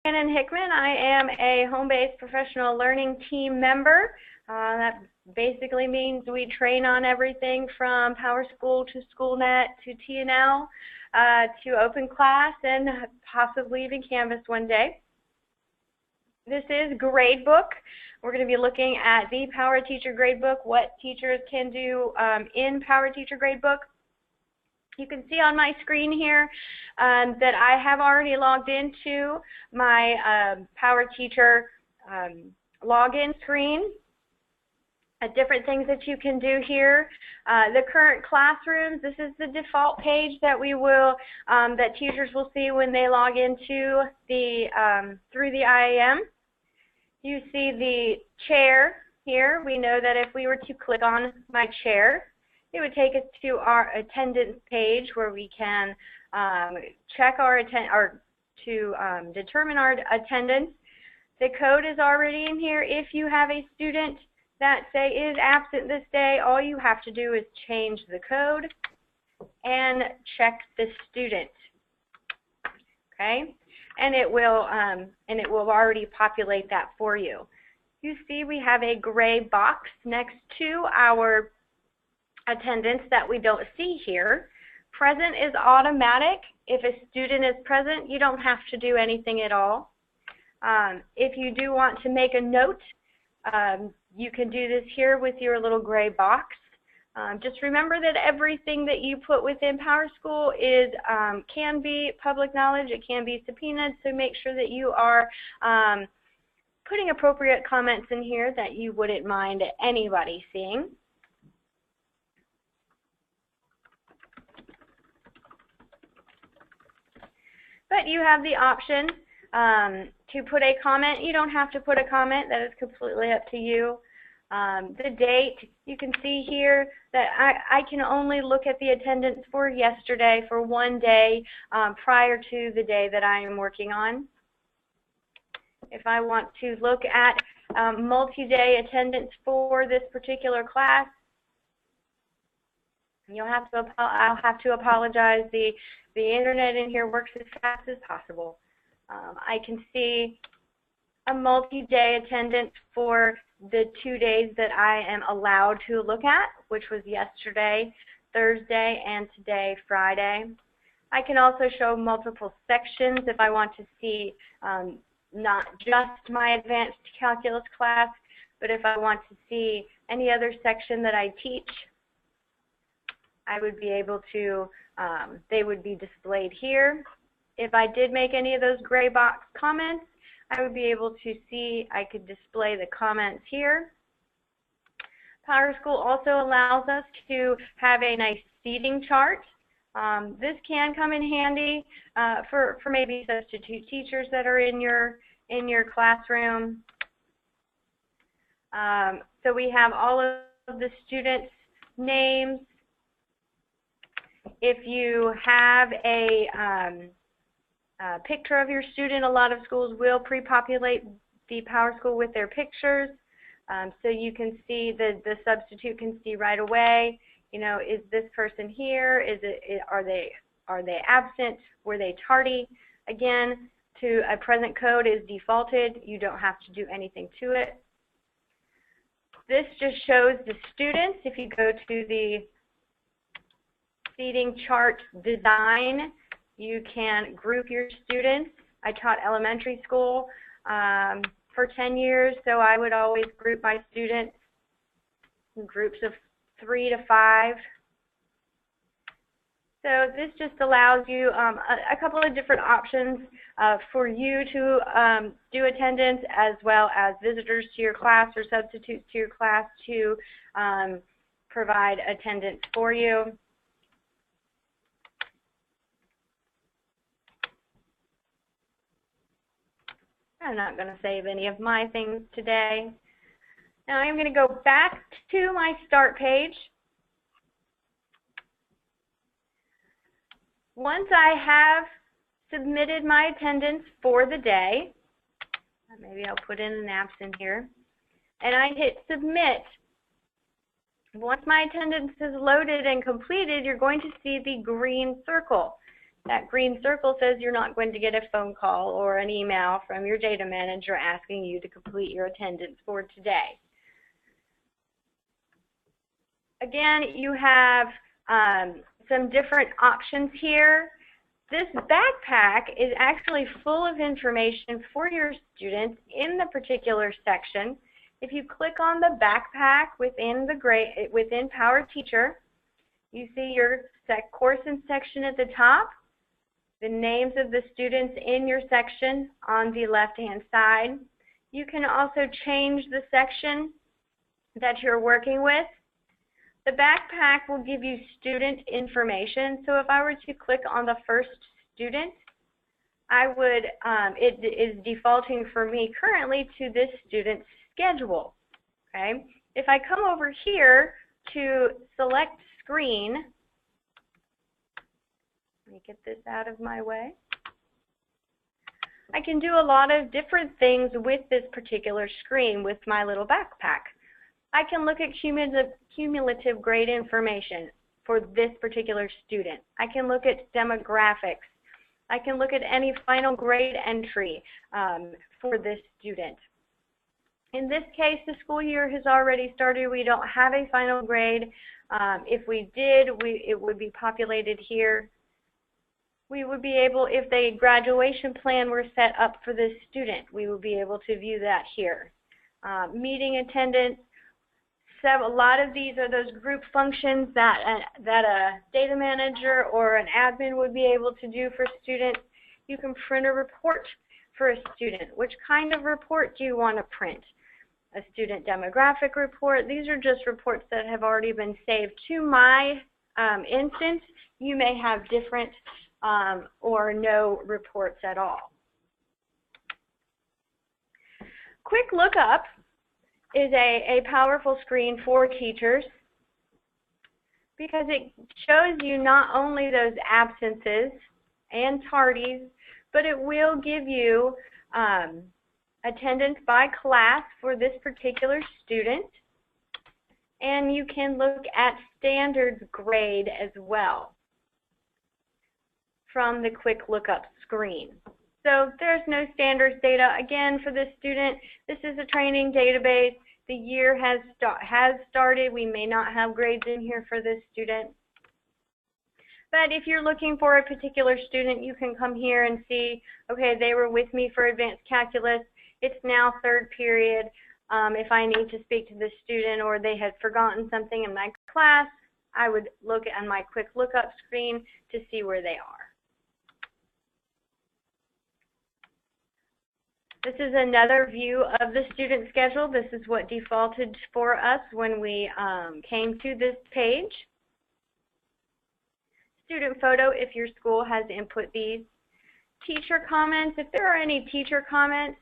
Shannon Hickman. I am a home-based professional learning team member. That basically means we train on everything from PowerSchool to SchoolNet to TNL to OpenClass and possibly even Canvas one day. This is Gradebook. We're going to be looking at the PowerTeacher Gradebook, what teachers can do in PowerTeacher Gradebook. You can see on my screen here that I have already logged into my PowerTeacher login screen. Different things that you can do here. The current classrooms, this is the default page that we will, that teachers will see when they log into the, through the IAM. You see the chair here. We know that if we were to click on my chair, it would take us to our attendance page where we can check our determine our attendance. The code is already in here. If you have a student that say is absent this day, all you have to do is change the code and check the student. Okay, and it will already populate that for you. You see we have a gray box next to our attendance that we don't see here. Present is automatic. If a student is present, you don't have to do anything at all. If you do want to make a note, you can do this here with your little gray box. Just remember that everything that you put within PowerSchool is can be public knowledge. It can be subpoenaed, so make sure that you are putting appropriate comments in here that you wouldn't mind anybody seeing. But you have the option to put a comment. You don't have to put a comment. That is completely up to you. The date, you can see here that I can only look at the attendance for yesterday, for one day prior to the day that I am working on. If I want to look at multi-day attendance for this particular class, I'll have to apologize. The internet in here works as fast as possible. I can see a multi-day attendance for the 2 days that I am allowed to look at, which was yesterday, Thursday, and today, Friday. I can also show multiple sections if I want to see not just my advanced calculus class, but if I want to see any other section that I teach, I would be able to, they would be displayed here. If I did make any of those gray box comments, I would be able to see, I could display the comments here. PowerSchool also allows us to have a nice seating chart. This can come in handy for maybe substitute teachers that are in your classroom. So we have all of the students' names. If you have a picture of your student, a lot of schools will pre-populate the PowerSchool with their pictures, so you can see, the substitute can see right away, you know, is this person here? Are they absent? Were they tardy? Again, to a present code is defaulted. You don't have to do anything to it. This just shows the students. If you go to the seating chart design, you can group your students. I taught elementary school for 10 years, so I would always group my students in groups of 3 to 5. So this just allows you a couple of different options for you to do attendance, as well as visitors to your class or substitutes to your class to provide attendance for you. I'm not going to save any of my things today. Now I'm going to go back to my start page. Once I have submitted my attendance for the day, maybe I'll put in an absent here, and I hit submit, once my attendance is loaded and completed, you're going to see the green circle. That green circle says you're not going to get a phone call or an email from your data manager asking you to complete your attendance for today. Again, you have some different options here. This backpack is actually full of information for your students in the particular section. If you click on the backpack within Power Teacher, you see your course and section at the top, the names of the students in your section on the left-hand side. You can also change the section that you're working with. The backpack will give you student information. So if I were to click on the first student, it is defaulting for me currently to this student's schedule. Okay. If I come over here to select screen, let me get this out of my way. I can do a lot of different things with this particular screen with my little backpack. I can look at cumulative grade information for this particular student. I can look at demographics. I can look at any final grade entry for this student. In this case, the school year has already started. We don't have a final grade. If we did, it would be populated here. We would be able, if the graduation plan were set up for this student, we would be able to view that here. Meeting attendance. A lot of these are those group functions that a data manager or an admin would be able to do for students. You can print a report for a student. Which kind of report do you want to print? A student demographic report. These are just reports that have already been saved to my instance. You may have different or no reports at all. Quick lookup is a powerful screen for teachers because it shows you not only those absences and tardies, but it will give you attendance by class for this particular student, and you can look at standards grade as well from the quick lookup screen. So there's no standards data. Again, for this student, this is a training database. The year has started. We may not have grades in here for this student. But if you're looking for a particular student, you can come here and see, okay, they were with me for advanced calculus. It's now third period. If I need to speak to the student or they had forgotten something in my class, I would look at my quick lookup screen to see where they are. This is another view of the student schedule. This is what defaulted for us when we came to this page. Student photo, if your school has input these. Teacher comments, if there are any teacher comments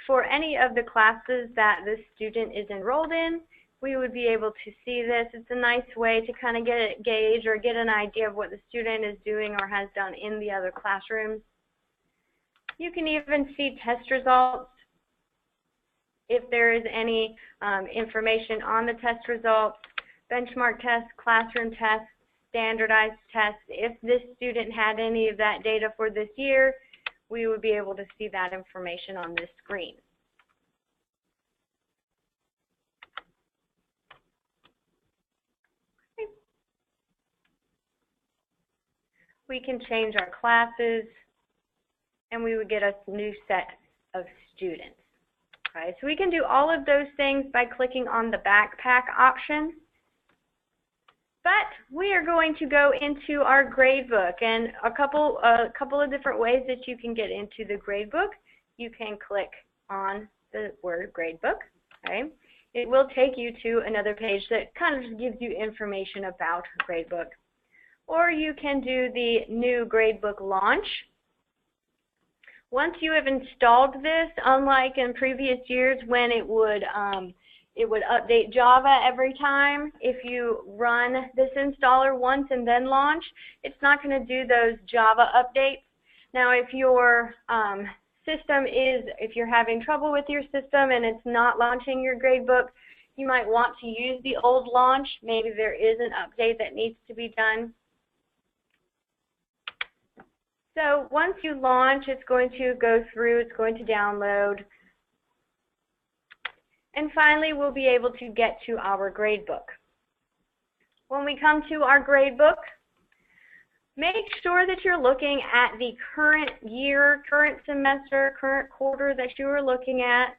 for any of the classes that the student is enrolled in, we would be able to see this. It's a nice way to kind of get a gauge or get an idea of what the student is doing or has done in the other classrooms. You can even see test results if there is any information on the test results, benchmark tests, classroom tests, standardized tests. If this student had any of that data for this year, we would be able to see that information on this screen. Okay. We can change our classes, and we would get a new set of students. Okay, so we can do all of those things by clicking on the backpack option. But we are going to go into our gradebook, and a couple of different ways that you can get into the gradebook. You can click on the word gradebook. Okay, it will take you to another page that kind of just gives you information about gradebook. Or you can do the new Gradebook Launch. Once you have installed this, unlike in previous years when it would update Java every time, if you run this installer once and then launch, it's not going to do those Java updates. Now, if your if you're having trouble with your system and it's not launching your gradebook, you might want to use the old launch. Maybe there is an update that needs to be done. So once you launch, it's going to go through, it's going to download, and finally we'll be able to get to our gradebook. When we come to our gradebook, make sure that you're looking at the current year, current semester, current quarter that you are looking at,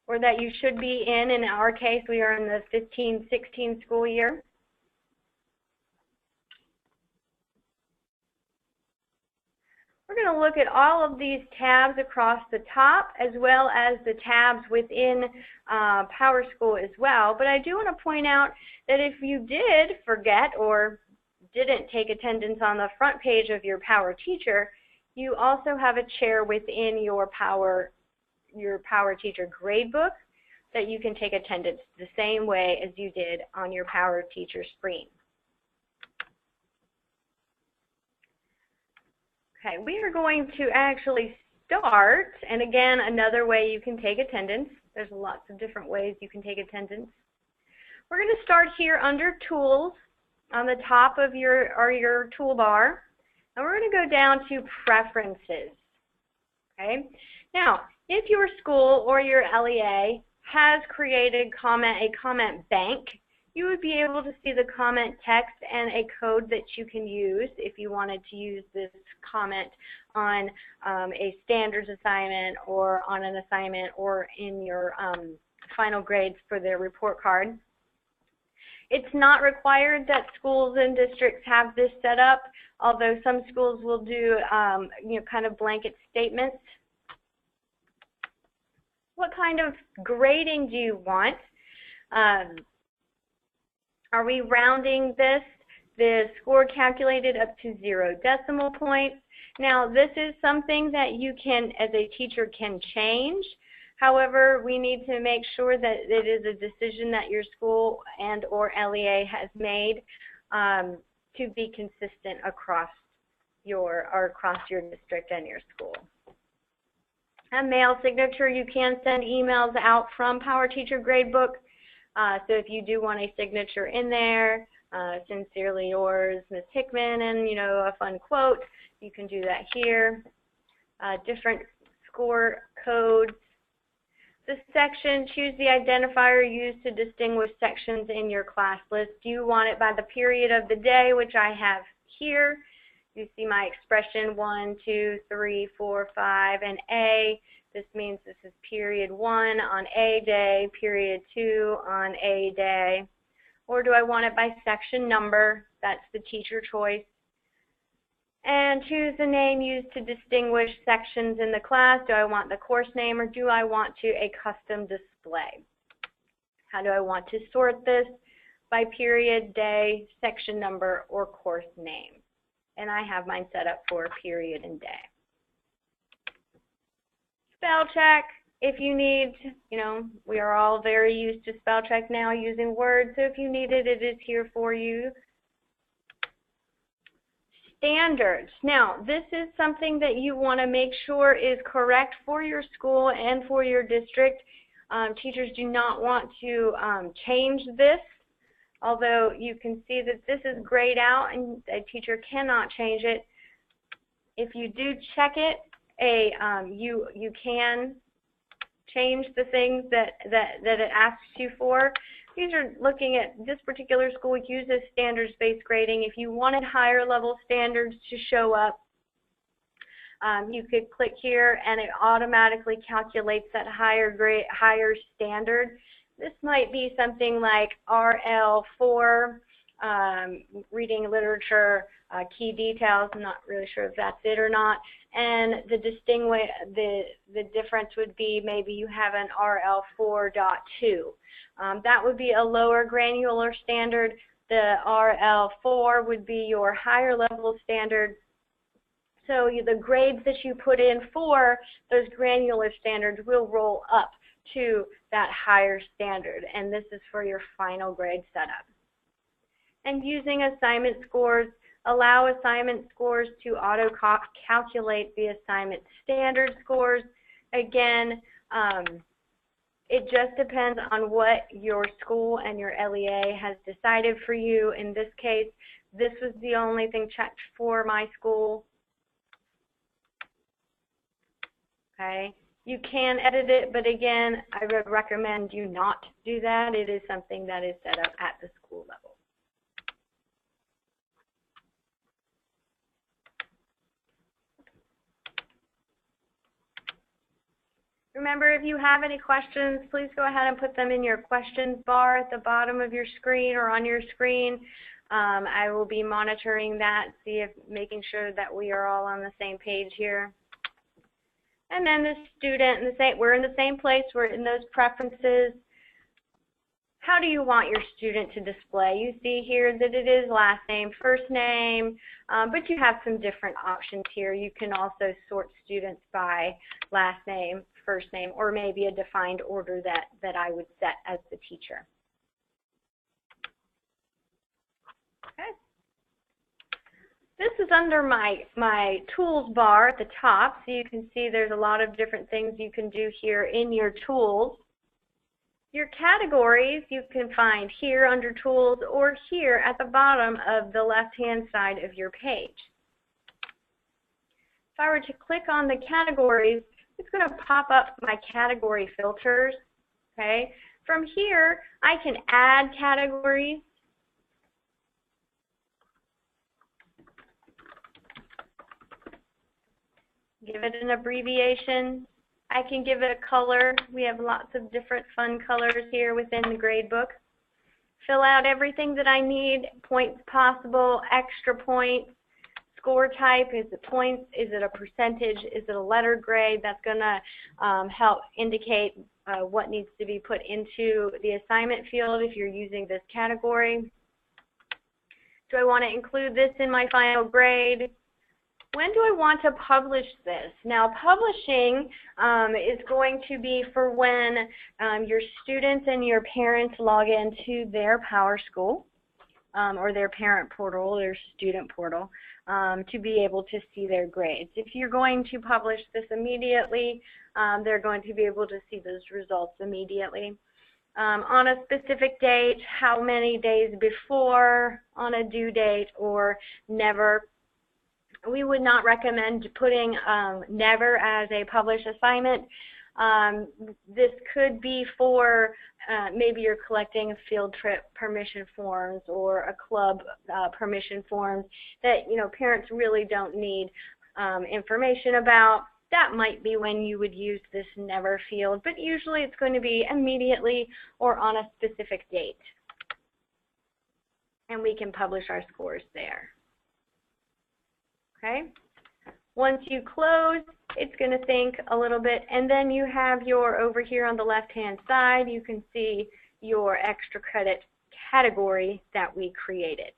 or that you should be in. In our case, we are in the 15-16 school year. We're going to look at all of these tabs across the top, as well as the tabs within PowerSchool as well. But I do want to point out that if you did forget or didn't take attendance on the front page of your Power Teacher, you also have a chair within your Power Teacher gradebook that you can take attendance the same way as you did on your Power Teacher screen. Okay, we are going to actually start, and again, another way you can take attendance. There's lots of different ways you can take attendance. We're going to start here under Tools on the top of your toolbar, and we're going to go down to Preferences. Okay, now if your school or your LEA has created a comment bank, you would be able to see the comment text and a code that you can use if you wanted to use this comment on a standards assignment or on an assignment or in your final grades for their report card. It's not required that schools and districts have this set up, although some schools will do kind of blanket statements. What kind of grading do you want? Are we rounding this? The score calculated up to 0 decimal points. Now, this is something that you can, as a teacher, can change. However, we need to make sure that it is a decision that your school and or LEA has made to be consistent across your district and your school. A mail signature, you can send emails out from Power Teacher Gradebook. So if you do want a signature in there, sincerely yours, Ms. Hickman, and a fun quote, you can do that here. Different score codes. The section, choose the identifier used to distinguish sections in your class list. Do you want it by the period of the day, which I have here? You see my expression 1, 2, 3, 4, 5, and A. This means this is period 1 on A day, period 2 on A day. Or do I want it by section number? That's the teacher choice. And choose the name used to distinguish sections in the class. Do I want the course name or do I want a custom display? How do I want to sort this? By period, day, section number, or course name. And I have mine set up for period and day. Spellcheck, if you need, we are all very used to Spellcheck now using Word, so if you need it, it is here for you. Standards. Now, this is something that you want to make sure is correct for your school and for your district. Teachers do not want to change this, although you can see that this is grayed out and a teacher cannot change it. If you do check it, you can change the things that it asks you for. These are looking at this particular school uses standards-based grading. If you wanted higher level standards to show up, you could click here and it automatically calculates that higher standard. This might be something like RL4, reading literature, key details. I'm not really sure if that's it or not. And the difference would be maybe you have an RL4.2. That would be a lower granular standard. The RL4 would be your higher level standard. So the grades that you put in for those granular standards will roll up to that higher standard, and this is for your final grade setup. And using assignment scores, allow assignment scores to auto-calculate the assignment standard scores. Again, it just depends on what your school and your LEA has decided for you. In this case, this was the only thing checked for my school. Okay, you can edit it, but again, I would recommend you not do that. It is something that is set up at the school level. Remember, if you have any questions, please go ahead and put them in your questions bar at the bottom of your screen or on your screen. I will be monitoring that, making sure that we are all on the same page here. And then the student, we're in the same place, we're in those preferences. How do you want your student to display? You see here that it is last name, first name, but you have some different options here. You can also sort students by last name, first name, or maybe a defined order that I would set as the teacher. Okay. This is under my tools bar at the top, so you can see there's a lot of different things you can do here in your tools. Your categories you can find here under tools or here at the bottom of the left-hand side of your page. If I were to click on the categories, it's going to pop up my category filters. Okay. From here, I can add categories. Give it an abbreviation. I can give it a color. We have lots of different fun colors here within the gradebook. Fill out everything that I need, points possible, extra points, score type, is it points, is it a percentage, is it a letter grade? That's going to help indicate what needs to be put into the assignment field if you're using this category. Do I want to include this in my final grade? When do I want to publish this? Now, publishing is going to be for when your students and your parents log into their PowerSchool or their parent portal, their student portal, to be able to see their grades. If you're going to publish this immediately, they're going to be able to see those results immediately. On a specific date, how many days before, on a due date, or never. We would not recommend putting never as a published assignment. This could be for maybe you're collecting field trip permission forms or a club permission forms that parents really don't need information about. That might be when you would use this never field, but usually it's going to be immediately or on a specific date. And we can publish our scores there. Okay. Once you close, it's going to think a little bit, and then you have your, over here on the left-hand side, you can see your extra credit category that we created.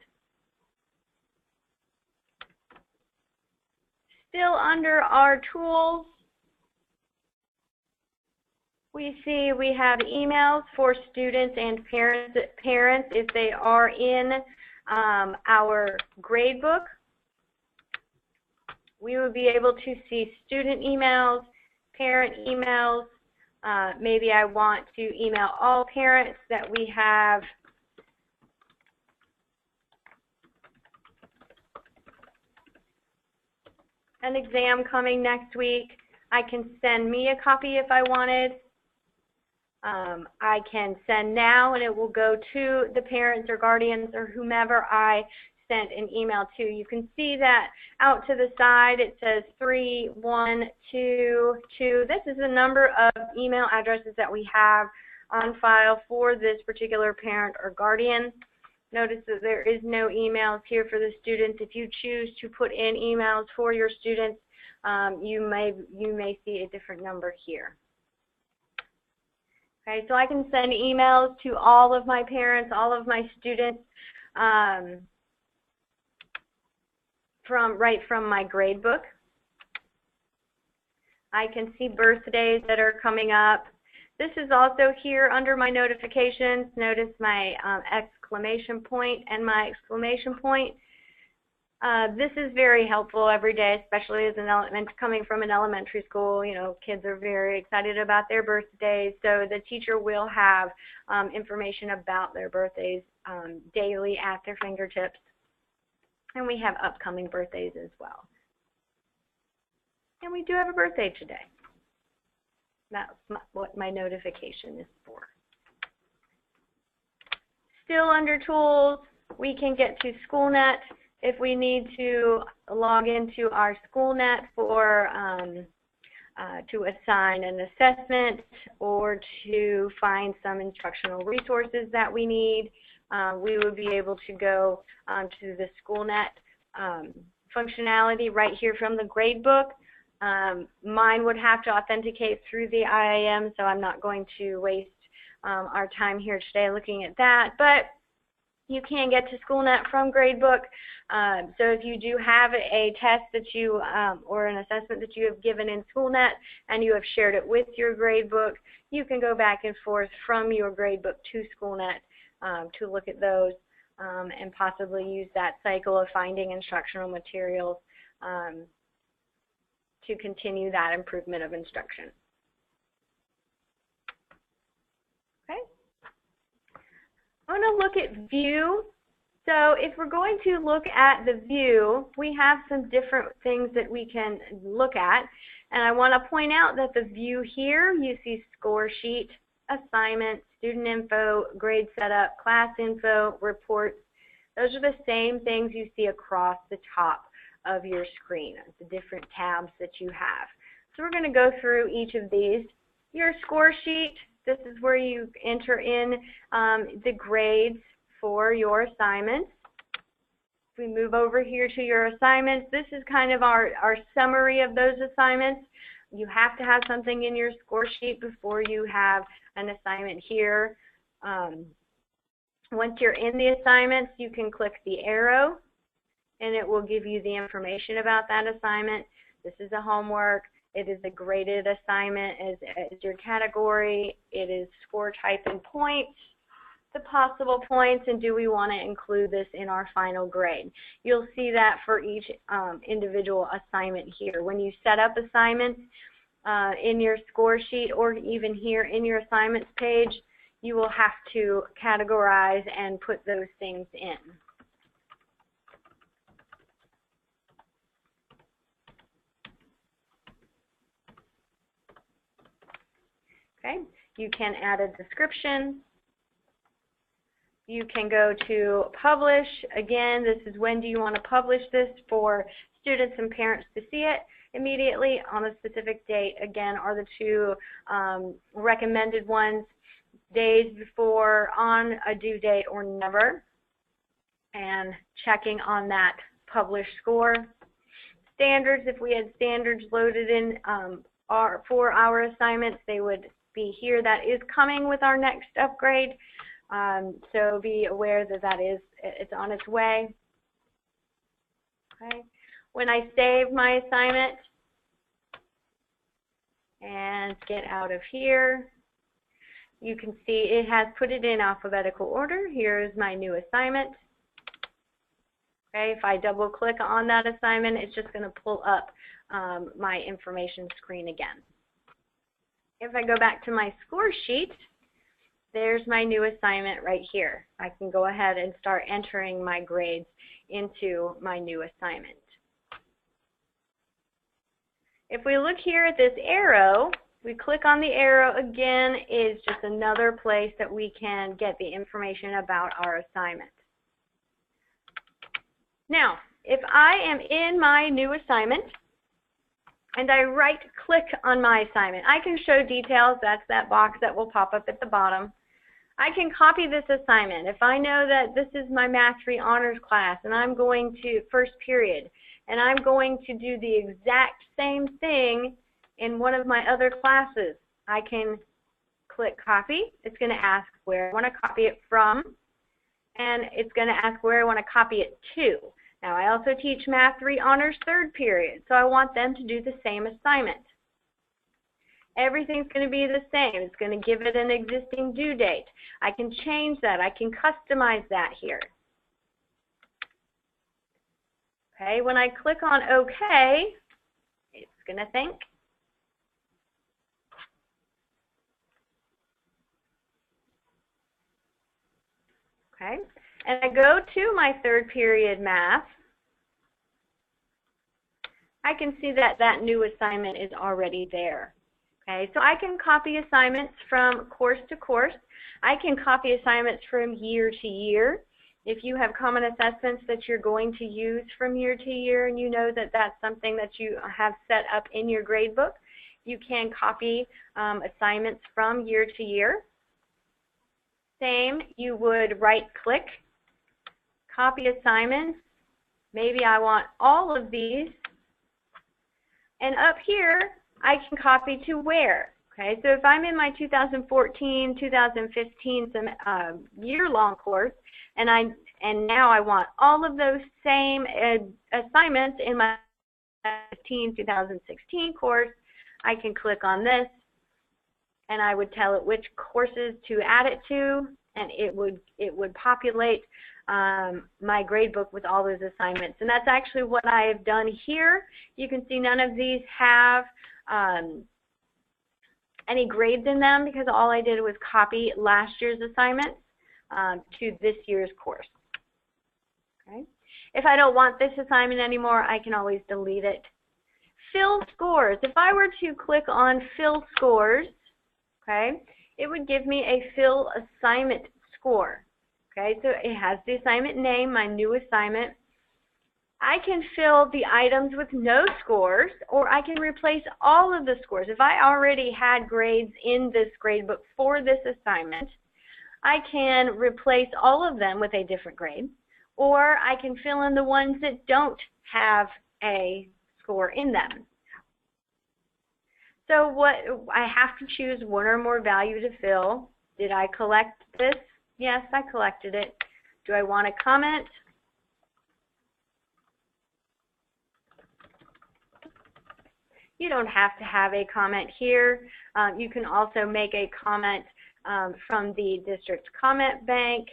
Still under our tools, we see we have emails for students and parents if they are in our gradebook. We will be able to see student emails, parent emails. Maybe I want to email all parents that we have an exam coming next week. I can send me a copy if I wanted. I can send now and it will go to the parents or guardians or whomever I sent an email to. You can see that out to the side it says 3122. This is the number of email addresses that we have on file for this particular parent or guardian. Notice that there is no emails here for the students. If you choose to put in emails for your students, you may see a different number here. Okay, so I can send emails to all of my parents, all of my students, right from my gradebook. I can see birthdays that are coming up. This is also here under my notifications. Notice my exclamation point and my exclamation point. This is very helpful every day, especially as coming from an elementary school. Kids are very excited about their birthdays, so the teacher will have information about their birthdays daily at their fingertips. And we have upcoming birthdays as well. And we do have a birthday today. That's what my notification is for. Still under tools, we can get to SchoolNet if we need to log into our SchoolNet for to assign an assessment or to find some instructional resources that we need. We would be able to go to the SchoolNet functionality right here from the gradebook. Mine would have to authenticate through the IAM, so I'm not going to waste our time here today looking at that. But you can get to SchoolNet from Gradebook. So if you do have a test that you or an assessment that you have given in SchoolNet and you have shared it with your Gradebook, you can go back and forth from your Gradebook to SchoolNet to look at those and possibly use that cycle of finding instructional materials to continue that improvement of instruction. Okay. I want to look at view. So if we're going to look at the view, we have some different things that we can look at. And I want to point out that the view here, you see score sheet, assignment, student info, grade setup, class info, reports. Those are the same things you see across the top of your screen, the different tabs that you have. So we're going to go through each of these. Your score sheet, this is where you enter in the grades for your assignments. If we move over here to your assignments, this is kind of our summary of those assignments. You have to have something in your score sheet before you have an assignment here. Once you're in the assignments, you can click the arrow and it will give you the information about that assignment. This is a homework. It is a graded assignment as your category. It is score type and points, the possible points, and do we want to include this in our final grade. You'll see that for each individual assignment here. When you set up assignments in your score sheet or even here in your assignments page, you will have to categorize and put those things in. Okay, you can add a description. You can go to publish. Again, this is when do you want to publish this for students and parents to see it immediately on a specific date. Again, are the two recommended ones, days before, on a due date, or never. And checking on that publish score. Standards, if we had standards loaded in for our assignments, they would be here. That is coming with our next upgrade, so be aware that it's on its way. Okay. When I save my assignment and get out of here, you can see it has put it in alphabetical order. Here's my new assignment. Okay, if I double click on that assignment, it's just going to pull up my information screen again. If I go back to my score sheet, there's my new assignment right here. I can go ahead and start entering my grades into my new assignment. If we look here at this arrow, we click on the arrow again, is just another place that we can get the information about our assignment. Now, if I am in my new assignment, and I right-click on my assignment, I can show details. That's that box that will pop up at the bottom. I can copy this assignment. If I know that this is my Math 3 Honors class, and I'm going to first period, and I'm going to do the exact same thing in one of my other classes, I can click copy. It's going to ask where I want to copy it from, and it's going to ask where I want to copy it to. Now, I also teach Math 3 Honors third period, so I want them to do the same assignment. Everything's going to be the same. It's going to give it an existing due date. I can change that. I can customize that here. Okay, when I click on OK, it's going to think. Okay, and I go to my third period math, I can see that that new assignment is already there. Okay, so I can copy assignments from course to course. I can copy assignments from year to year. If you have common assessments that you're going to use from year to year and you know that that's something that you have set up in your gradebook, you can copy assignments from year to year. Same, you would right-click, copy assignments. Maybe I want all of these. And up here, I can copy to where. Okay, so if I'm in my 2014, 2015 year-long course, and now I want all of those same assignments in my 2016 course, I can click on this, and I would tell it which courses to add it to, and it would populate my gradebook with all those assignments. And that's actually what I have done here. You can see none of these have any grades in them because all I did was copy last year's assignments to this year's course. Okay. If I don't want this assignment anymore, I can always delete it. Fill scores. If I were to click on fill scores, okay, it would give me a fill assignment score. Okay, so it has the assignment name, my new assignment. I can fill the items with no scores, or I can replace all of the scores. If I already had grades in this gradebook for this assignment, I can replace all of them with a different grade, or I can fill in the ones that don't have a score in them. So what I have to choose one or more value to fill. Did I collect this? Yes, I collected it. Do I want to comment? You don't have to have a comment here. You can also make a comment from the district comment bank.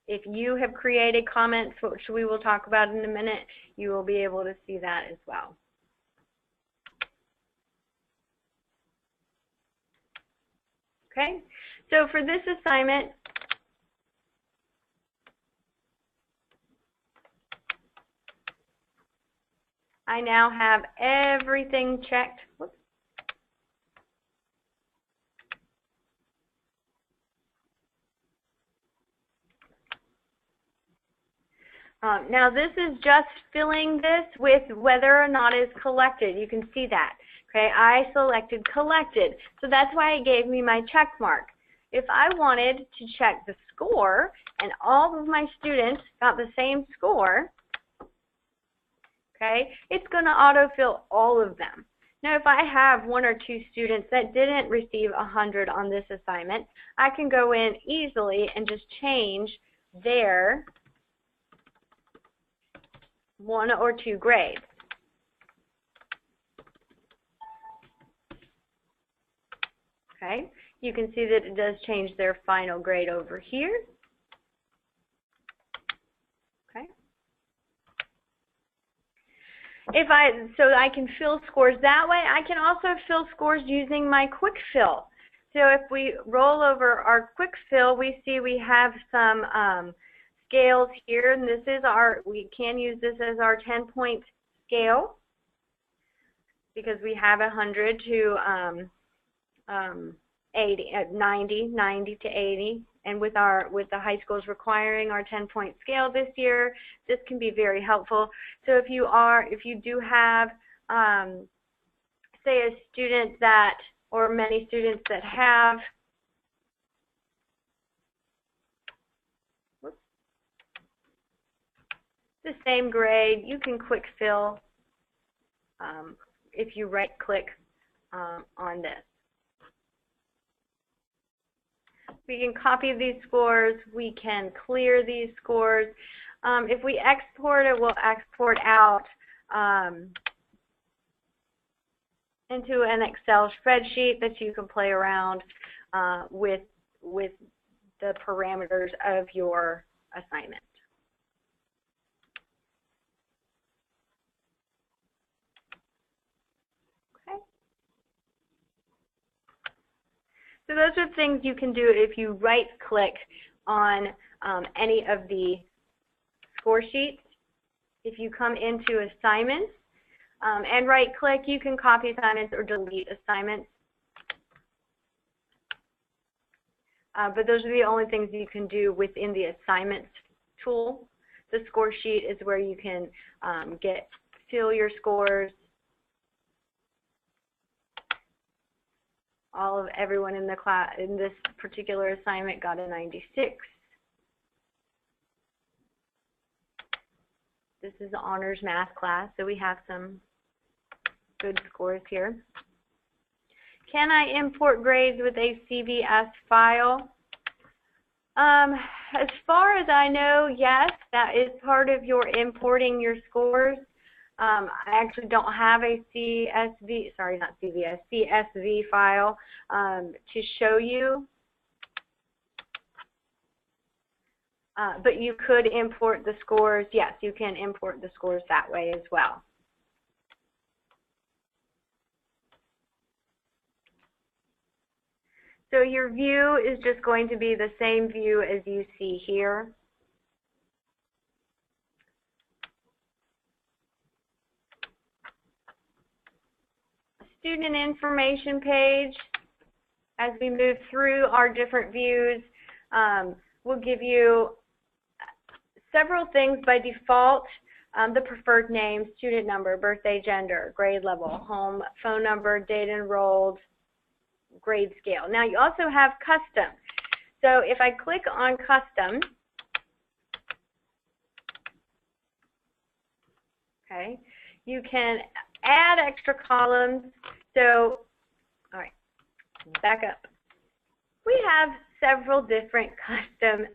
If you have created comments, which we will talk about in a minute, you will be able to see that as well. Okay, so for this assignment, I now have everything checked. Whoops. Now this is just filling this with whether or not it's collected. You can see that. Okay, I selected collected, so that's why it gave me my check mark. If I wanted to check the score and all of my students got the same score, okay, it's going to autofill all of them. Now if I have one or two students that didn't receive 100 on this assignment, I can go in easily and just change their 1 or 2 grades. Okay, you can see that it does change their final grade over here. Okay. So I can fill scores that way. I can also fill scores using my quick fill. So if we roll over our quick fill, we see we have some scales here, and this is we can use this as our 10-point scale because we have 100 to 90 to 80, and with the high schools requiring our 10-point scale this year, this can be very helpful. So if you do have say a student that, or many students that have the same grade, you can quick fill if you right click on this. We can copy these scores, we can clear these scores. If we export it, we'll export out into an Excel spreadsheet that you can play around with the parameters of your assignment. So those are things you can do if you right-click on any of the score sheets. If you come into assignments and right-click, you can copy assignments or delete assignments. But those are the only things you can do within the assignments tool. The score sheet is where you can fill your scores. Everyone in the class in this particular assignment got a 96. This is the honors math class, so we have some good scores here. Can I import grades with a CBS file? As far as I know, yes, that is part of your importing your scores. I actually don't have a CSV file to show you. But you could import the scores. Yes, you can import the scores that way as well. So your view is just going to be the same view as you see here. Student information page, as we move through our different views, will give you several things by default. The preferred name, student number, birthday, gender, grade level, home, phone number, date enrolled, grade scale. Now you also have custom. So if I click on custom, okay, you can add extra columns. So, all right, back up. We have several different custom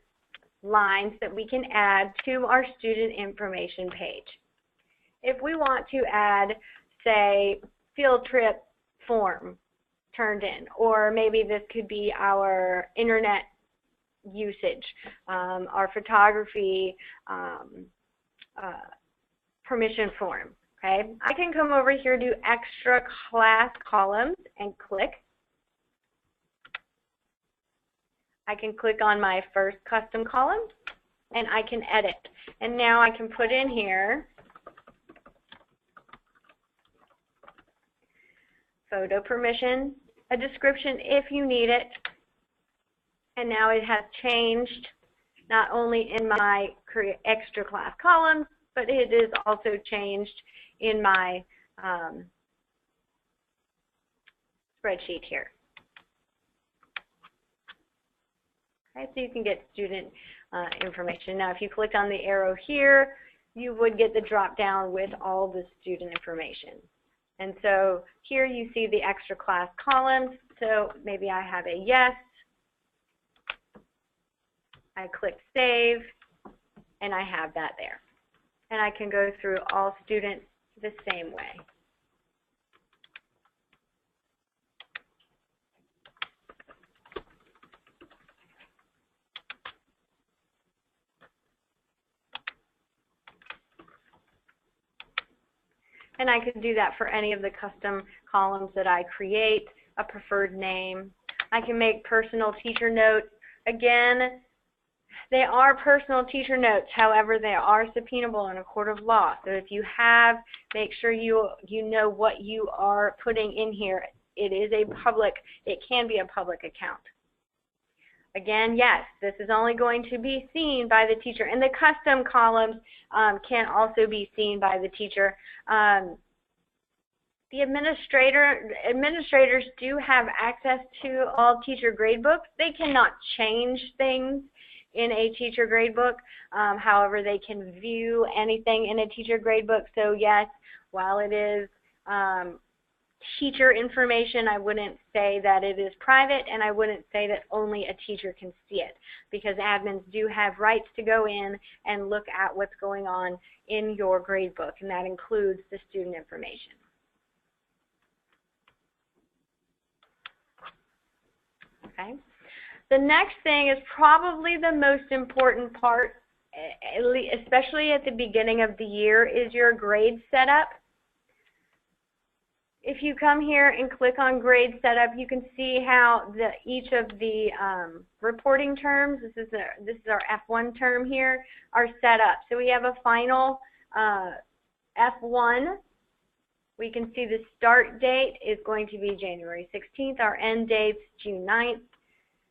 lines that we can add to our student information page. If we want to add, say, field trip form turned in, or maybe this could be our internet usage, our photography permission form. Okay, I can come over here to extra class columns and click. I can click on my first custom column and I can edit. And now I can put in here photo permission, a description if you need it, and now it has changed not only in my extra class columns, but it is also changed in my spreadsheet here. Okay, so you can get student information. Now, if you clicked on the arrow here, you would get the drop down with all the student information. And so here you see the extra class columns. So maybe I have a yes. I click save, and I have that there. And I can go through all students the same way. And I could do that for any of the custom columns that I create, a preferred name. I can make personal teacher notes. Again, they are personal teacher notes, however, they are subpoenable in a court of law. So if you have, make sure you know what you are putting in here. It is a public, it can be a public account. Again, yes, this is only going to be seen by the teacher, and the custom columns can also be seen by the teacher. The administrators do have access to all teacher gradebooks. They cannot change things in a teacher gradebook. However, they can view anything in a teacher gradebook. So yes, while it is teacher information, I wouldn't say that it is private, and I wouldn't say that only a teacher can see it, because admins do have rights to go in and look at what's going on in your gradebook, and that includes the student information. Okay. The next thing is probably the most important part, especially at the beginning of the year, is your grade setup. If you come here and click on grade setup, you can see how each of the reporting terms, this is our F1 term here, are set up. So we have a final F1. We can see the start date is going to be January 16th. Our end date's June 9th.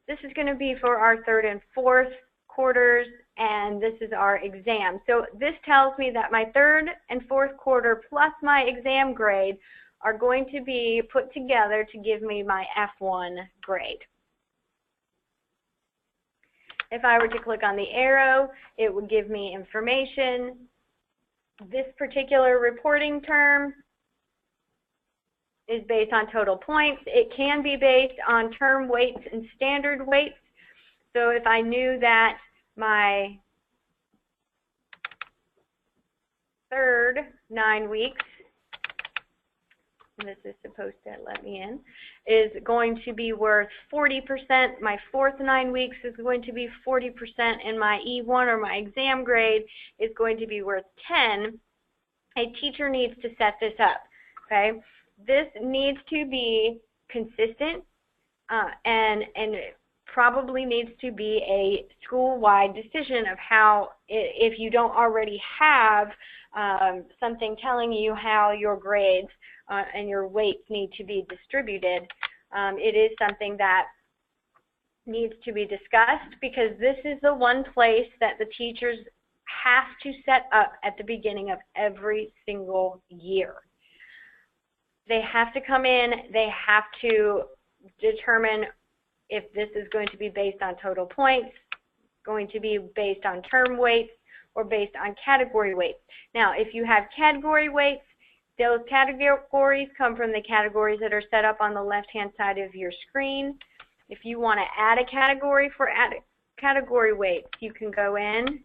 This is going to be for our third and fourth quarters, and this is our exam. So this tells me that my third and fourth quarter plus my exam grade are going to be put together to give me my F1 grade. If I were to click on the arrow, it would give me information. This particular reporting term is based on total points. It can be based on term weights and standard weights. So if I knew that my third 9 weeks, this is supposed to let me in, is going to be worth 40%. My fourth 9 weeks is going to be 40%, and my E1 or my exam grade is going to be worth 10. A teacher needs to set this up, okay? This needs to be consistent and it probably needs to be a school-wide decision of how, if you don't already have something telling you how your grades and your weights need to be distributed, it is something that needs to be discussed, because this is the one place that the teachers have to set up at the beginning of every single year. They have to come in, they have to determine if this is going to be based on total points, going to be based on term weights, or based on category weights. Now, if you have category weights, those categories come from the categories that are set up on the left-hand side of your screen. If you want to add a category for category weights, you can go in,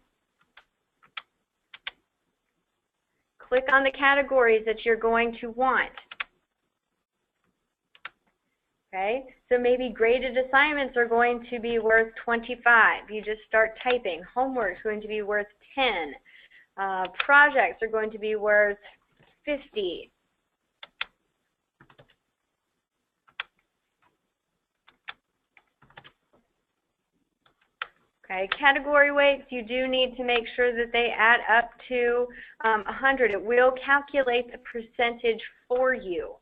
click on the categories that you're going to want. Okay, so maybe graded assignments are going to be worth 25. You just start typing. Homework is going to be worth 10. Projects are going to be worth 50. Okay, category weights, you do need to make sure that they add up to 100. It will calculate the percentage for you.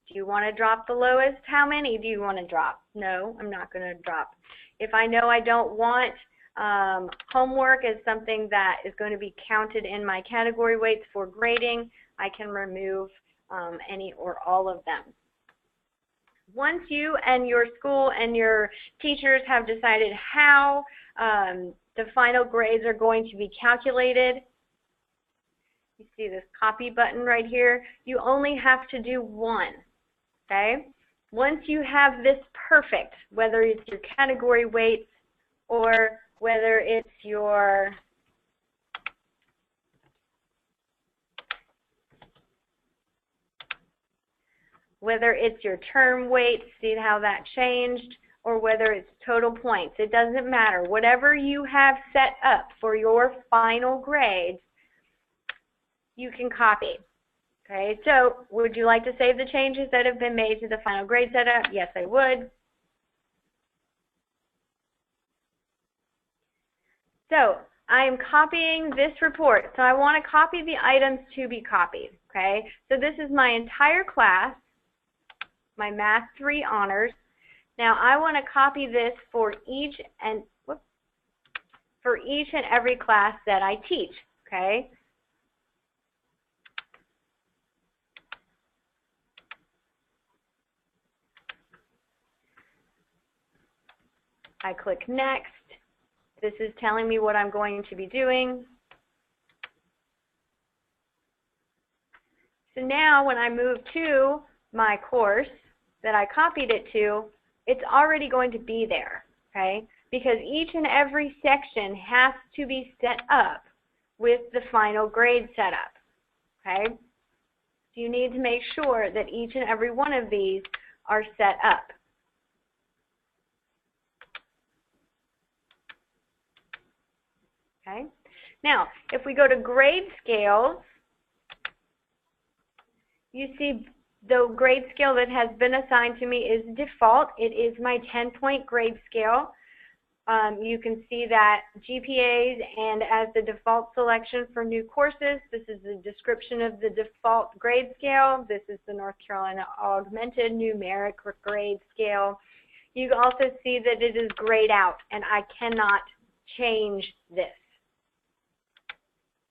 Do you want to drop the lowest? How many do you want to drop? No, I'm not going to drop. If I know I don't want homework as something that is going to be counted in my category weights for grading, I can remove any or all of them. Once you and your school and your teachers have decided how the final grades are going to be calculated, you see this copy button right here, you only have to do one. Okay? Once you have this perfect, whether it's your category weights or whether it's your term weights, see how that changed, or whether it's total points, it doesn't matter. Whatever you have set up for your final grades, you can copy. Okay, so would you like to save the changes that have been made to the final grade setup? Yes, I would. So I am copying this report. So I want to copy the items to be copied. Okay, so this is my entire class, my Math 3 honors. Now I want to copy this for each and every class that I teach. Okay. I click Next. This is telling me what I'm going to be doing. So now when I move to my course that I copied it to, it's already going to be there, okay? Because each and every section has to be set up with the final grade setup, okay? So you need to make sure that each and every one of these are set up. Okay. Now, if we go to grade scales, You see the grade scale that has been assigned to me is default. It is my 10-point grade scale. You can see that GPAs and as the default selection for new courses, this is the description of the default grade scale. This is the North Carolina Augmented Numeric Grade Scale. You also see that it is grayed out, and I cannot change this.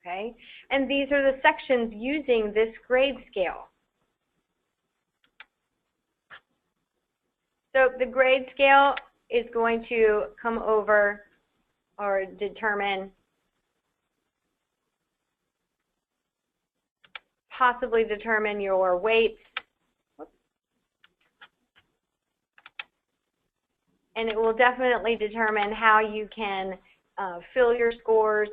Okay? And these are the sections using this grade scale. So the grade scale is going to come over or possibly determine your weights. And it will definitely determine how you can fill your scores,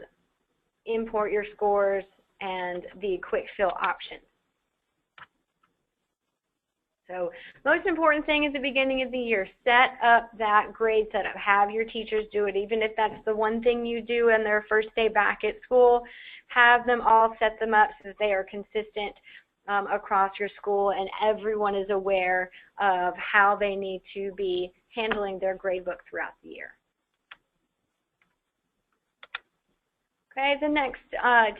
import your scores, and the quick fill option. So most important thing at the beginning of the year, set up that grade setup. Have your teachers do it, even if that's the one thing you do in their first day back at school. Have them all set them up so that they are consistent across your school and everyone is aware of how they need to be handling their gradebook throughout the year. Okay, the next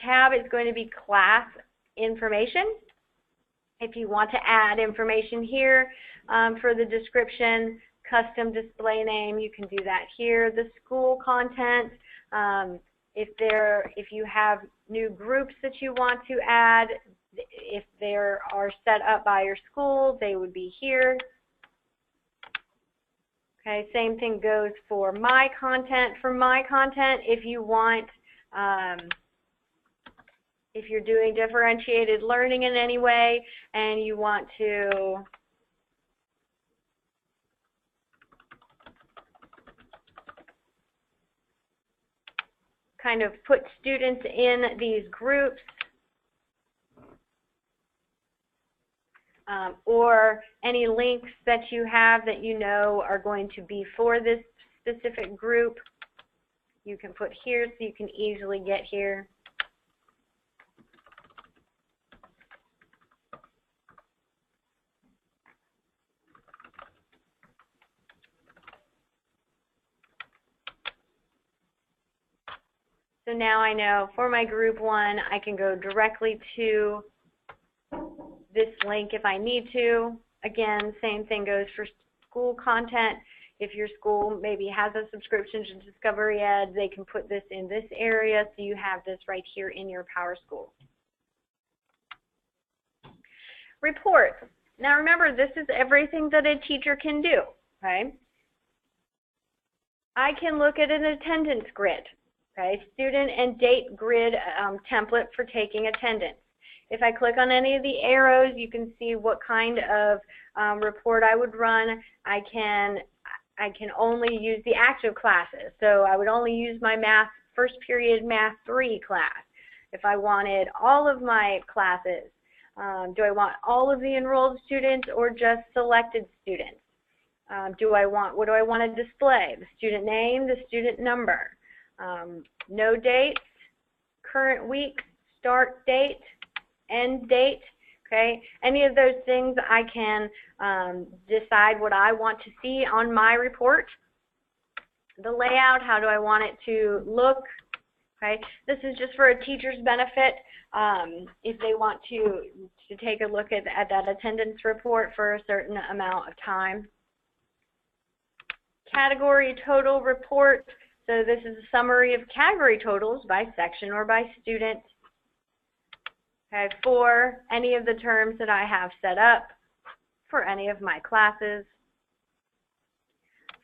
tab is going to be class information. If you want to add information here for the description, custom display name, you can do that here. The school content, if you have new groups that you want to add, if they are set up by your school, they would be here. Okay, same thing goes for my content. For my content, if you want, if you're doing differentiated learning in any way and you want to kind of put students in these groups, or any links that you have that you know are going to be for this specific group, you can put here so you can easily get here. So now I know for my group 1, I can go directly to this link if I need to. Again, same thing goes for school content. If your school maybe has a subscription to Discovery Ed, they can put this in this area so you have this right here in your PowerSchool. Reports. Now remember, this is everything that a teacher can do, okay? I can look at an attendance grid, okay? Student and date grid template for taking attendance. If I click on any of the arrows, you can see what kind of report I would run. I can only use the active classes. So I would only use my math, first period math 3 class. If I wanted all of my classes, do I want all of the enrolled students or just selected students? What do I want to display? The student name, the student number, no dates, current week, start date, end date, okay? Any of those things I can decide what I want to see on my report. The layout, how do I want it to look, okay? This is just for a teacher's benefit if they want to take a look at that attendance report for a certain amount of time. Category total report. So this is a summary of category totals by section or by student. Okay, for any of the terms that I have set up for any of my classes.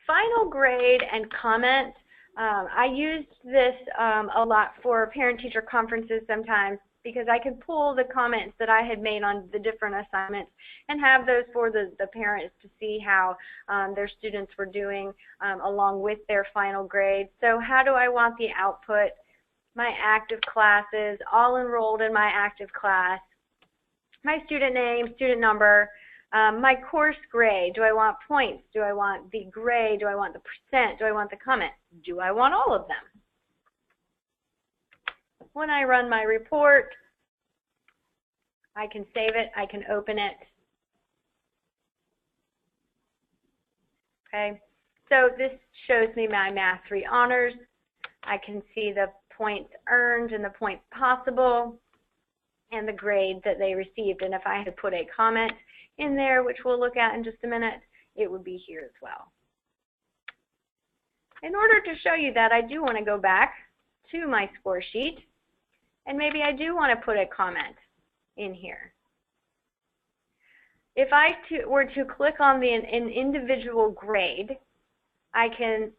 Final grade and comment. I used this a lot for parent-teacher conferences sometimes because I could pull the comments that I had made on the different assignments and have those for the parents to see how their students were doing along with their final grade. So how do I want the output? My active classes, all enrolled in my active class, my student name, student number, my course grade. Do I want points? Do I want the grade? Do I want the percent? Do I want the comment? Do I want all of them? When I run my report, I can save it, I can open it. Okay, so this shows me my Math 3 honors. I can see the points earned and the points possible and the grade that they received. And if I had to put a comment in there, which we'll look at in just a minute, it would be here as well. In order to show you that, I do want to go back to my score sheet, and maybe I do want to put a comment in here. If I were to click on an individual grade, I can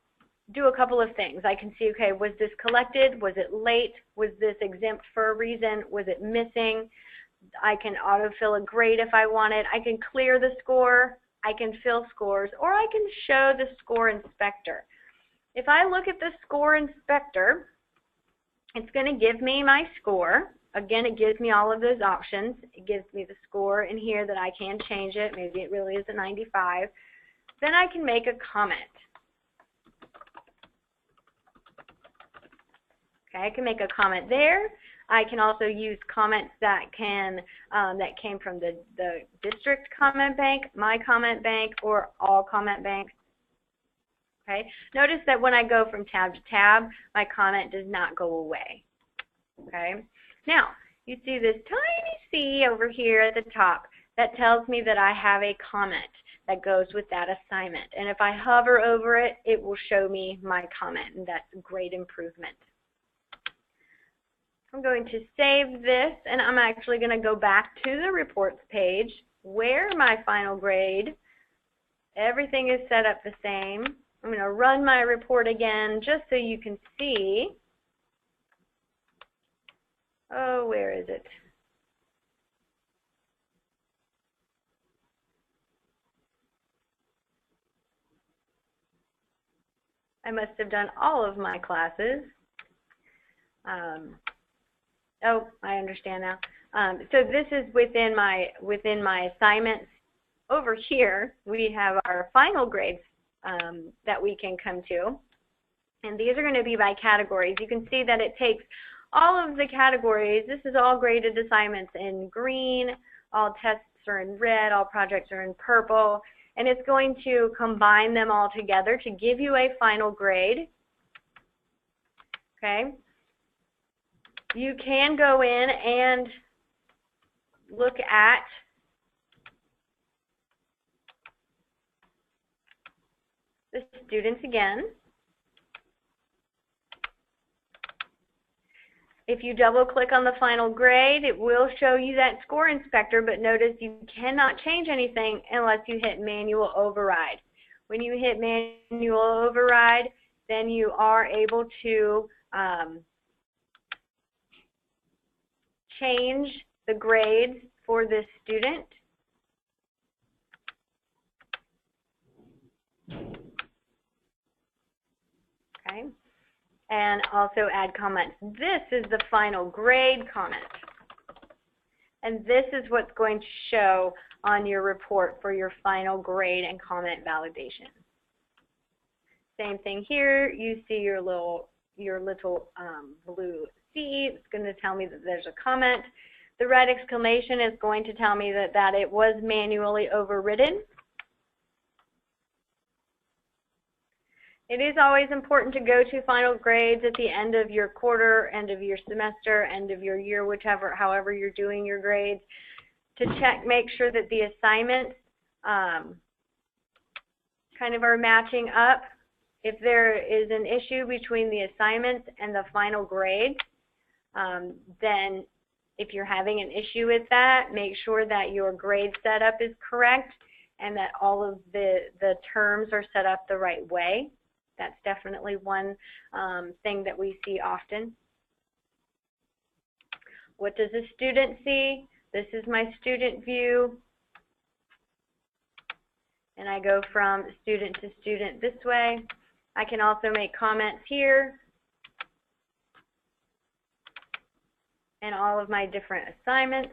do a couple of things. I can see, okay, was this collected? Was it late? Was this exempt for a reason? Was it missing? I can autofill a grade if I wanted. I can clear the score. I can fill scores, or I can show the score inspector. If I look at the score inspector, it's going to give me my score. Again, it gives me all of those options. It gives me the score in here that I can change it. Maybe it really is a 95. Then I can make a comment. Okay, I can make a comment there. I can also use comments that came from the district comment bank, my comment bank, or all comment banks. Okay, notice that when I go from tab to tab, my comment does not go away. Okay, now you see this tiny C over here at the top that tells me that I have a comment that goes with that assignment. And if I hover over it, it will show me my comment, and that's a great improvement. I'm going to save this, and I'm actually going to go back to the reports page where my final grade, everything is set up the same. I'm going to run my report again just so you can see. Oh, where is it? I must have done all of my classes. Oh, I understand now. So this is within my assignments. Over here, we have our final grades that we can come to. And these are going to be by categories. You can see that it takes all of the categories. This is all graded assignments in green. All tests are in red. All projects are in purple. And it's going to combine them all together to give you a final grade. Okay. You can go in and look at the students again. If you double click on the final grade, it will show you that score inspector, but notice you cannot change anything unless you hit manual override. When you hit manual override, then you are able to change the grades for this student. Okay, and also add comments. This is the final grade comment, and this is what's going to show on your report for your final grade and comment validation. Same thing here. You see your little blue C. It's going to tell me that there's a comment. The red exclamation is going to tell me that it was manually overridden. It is always important to go to final grades at the end of your quarter, end of your semester, end of your year, however you're doing your grades, to check, make sure that the assignments kind of are matching up. If there is an issue between the assignments and the final grade, then if you're having an issue with that, make sure that your grade setup is correct and that all of the terms are set up the right way. That's definitely one thing that we see often. What does the student see? This is my student view. And I go from student to student this way. I can also make comments here. And all of my different assignments.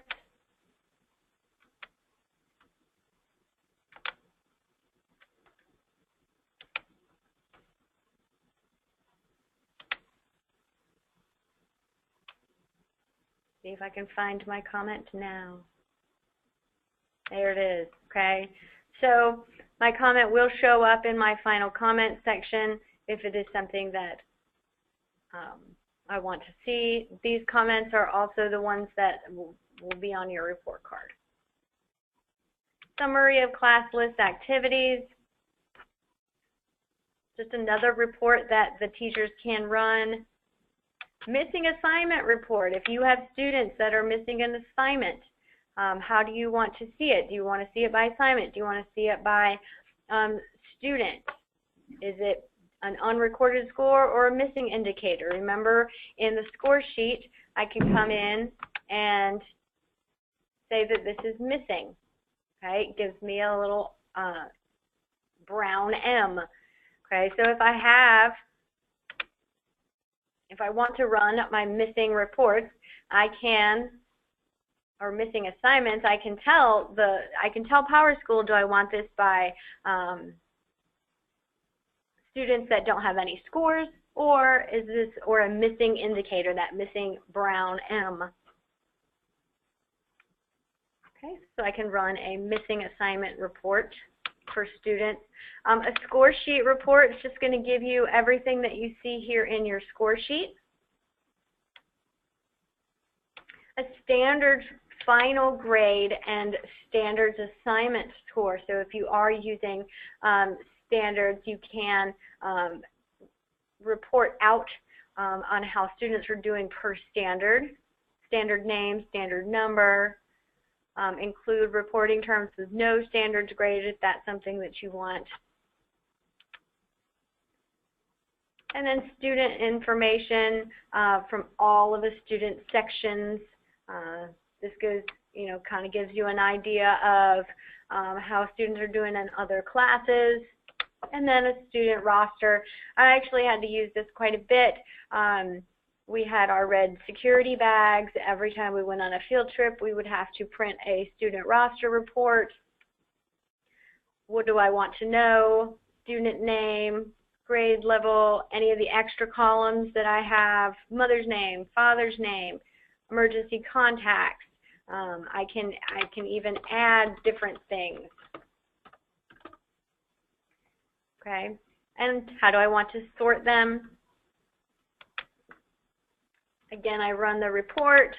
see if I can find my comment now. There it is, okay? So my comment will show up in my final comment section if it is something that I want to see. These comments are also the ones that will be on your report card. Summary of class list activities. Just another report that the teachers can run. Missing assignment report. If you have students that are missing an assignment, how do you want to see it? Do you want to see it by assignment? Do you want to see it by student? Is it an unrecorded score or a missing indicator? Remember, in the score sheet, I can come in and say that this is missing. Okay, it gives me a little brown M. Okay, so if I want to run my missing reports, I can, or missing assignments, I can tell PowerSchool, do I want this by students that don't have any scores, or is this, or a missing indicator, that missing brown M. Okay, so I can run a missing assignment report for students. A score sheet report is just going to give you everything that you see here in your score sheet. A standard final grade and standards assignment score. So if you are using standards, you can report out on how students are doing per standard, standard name, standard number. Include reporting terms with no standards graded if that's something that you want. And then student information from all of the student sections. This goes, kind of gives you an idea of how students are doing in other classes. And then a student roster. I actually had to use this quite a bit. We had our red security bags. Every time we went on a field trip, we would have to print a student roster report. What do I want to know? Student name, grade level, any of the extra columns that I have, mother's name, father's name, emergency contacts. I can even add different things. Okay, and how do I want to sort them? Again, I run the report,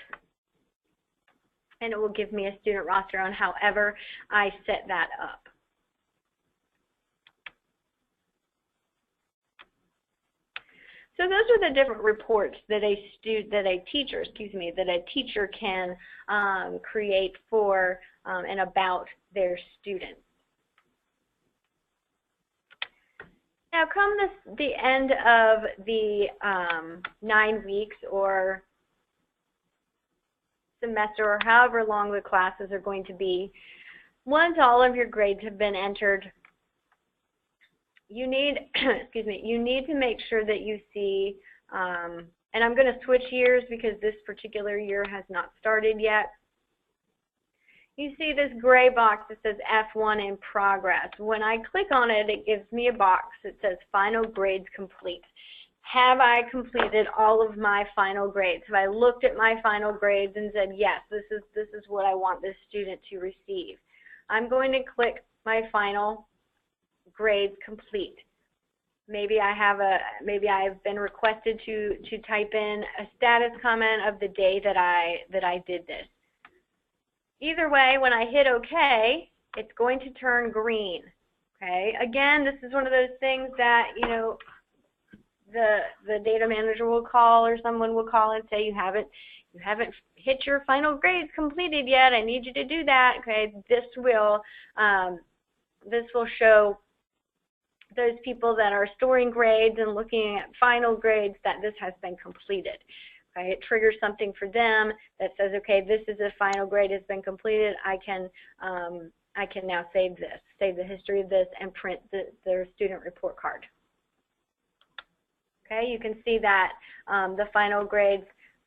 and it will give me a student roster on however I set that up. So those are the different reports that a teacher can create for and about their students. Now, come the end of the 9 weeks or semester, or however long the classes are going to be, once all of your grades have been entered, you need, you need to make sure that you see, and I'm going to switch years because this particular year has not started yet. You see this gray box that says F1 in progress. When I click on it, it gives me a box that says final grades complete. Have I completed all of my final grades? Have I looked at my final grades and said, yes, this is what I want this student to receive? I'm going to click my final grades complete. Maybe I've been requested to type in a status comment of the day that I did this. Either way, when I hit OK, it's going to turn green. Okay. Again, this is one of those things that the data manager will call, or someone will call and say you haven't hit your final grades completed yet. I need you to do that. Okay. This will show those people that are storing grades and looking at final grades that this has been completed. Okay, it triggers something for them that says, okay, this is a final grade has been completed. I can now save this, save the history of this, and print their student report card. Okay, you can see that the final grades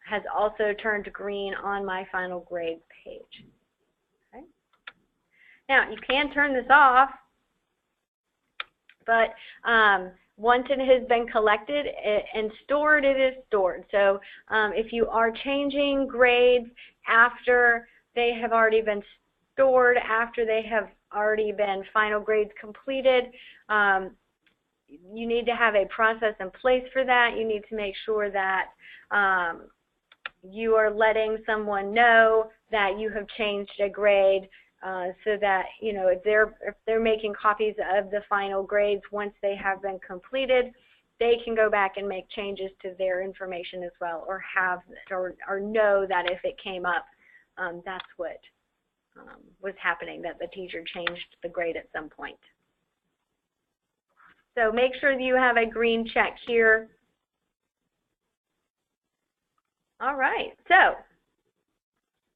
has also turned green on my final grades page. Okay. Now, you can turn this off, but once it has been collected and stored, it is stored. So if you are changing grades after they have already been stored, after they have already been final grades completed, you need to have a process in place for that. You need to make sure that you are letting someone know that you have changed a grade, so that, you know, if they're making copies of the final grades once they have been completed, they can go back and make changes to their information as well, or have or know that if it came up, that's what was happening, that the teacher changed the grade at some point. So make sure that you have a green check here. All right, so